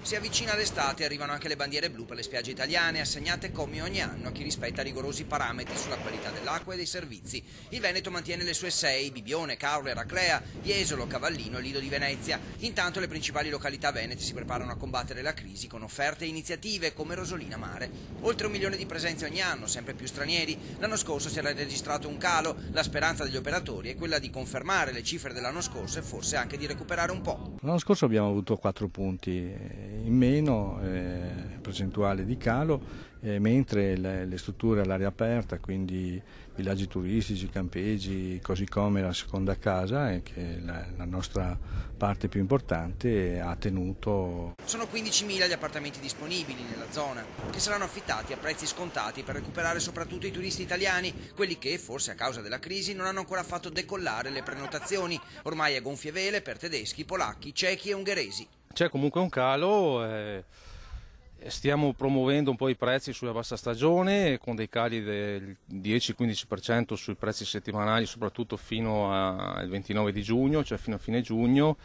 Si avvicina l'estate e arrivano anche le bandiere blu per le spiagge italiane, assegnate come ogni anno a chi rispetta rigorosi parametri sulla qualità dell'acqua e dei servizi. Il Veneto mantiene le sue 6, Bibione, Caorle, Raclea, Jesolo, Cavallino e Lido di Venezia. Intanto le principali località venete si preparano a combattere la crisi con offerte e iniziative come Rosolina Mare. Oltre 1 milione di presenze ogni anno, sempre più stranieri. L'anno scorso si era registrato un calo. La speranza degli operatori è quella di confermare le cifre dell'anno scorso e forse anche di recuperare un po'. L'anno scorso abbiamo avuto 4 punti in meno, percentuale di calo, mentre le strutture all'aria aperta, quindi villaggi turistici, campeggi, così come la seconda casa, che è la nostra parte più importante, ha tenuto. Sono 15.000 gli appartamenti disponibili nella zona, che saranno affittati a prezzi scontati per recuperare soprattutto i turisti italiani, quelli che, forse a causa della crisi, non hanno ancora fatto decollare le prenotazioni, ormai a gonfie vele per tedeschi, polacchi, cechi e ungheresi. C'è comunque un calo, stiamo promuovendo un po' i prezzi sulla bassa stagione con dei cali del 10-15% sui prezzi settimanali, soprattutto fino al 29 di giugno, cioè fino a fine giugno.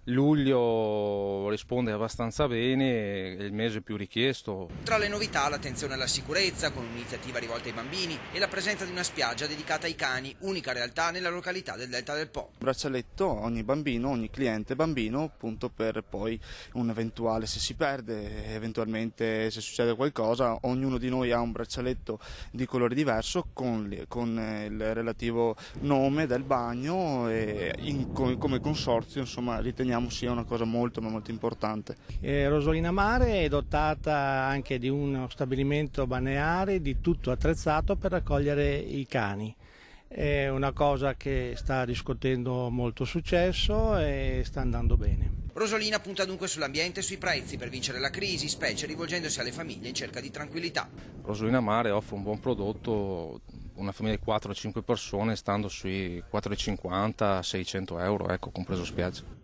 Luglio risponde abbastanza bene, è il mese più richiesto. Tra le novità l'attenzione alla sicurezza con un'iniziativa rivolta ai bambini e la presenza di una spiaggia dedicata ai cani, unica realtà nella località del Delta del Po. Braccialetto ogni bambino, ogni cliente bambino, appunto per poi un eventuale, se si perde, eventualmente se succede qualcosa, ognuno di noi ha un braccialetto di colore diverso con il relativo nome del bagno e come consorzio, insomma, riteniamo sia una cosa molto ma molto importante. Rosolina Mare è dotata anche di uno stabilimento balneare di tutto attrezzato per raccogliere i cani. È una cosa che sta riscuotendo molto successo e sta andando bene. Rosolina punta dunque sull'ambiente e sui prezzi per vincere la crisi, specie rivolgendosi alle famiglie in cerca di tranquillità. Rosolina Mare offre un buon prodotto, una famiglia di 4-5 persone stando sui 4,50-600 euro, ecco, compreso spiaggia.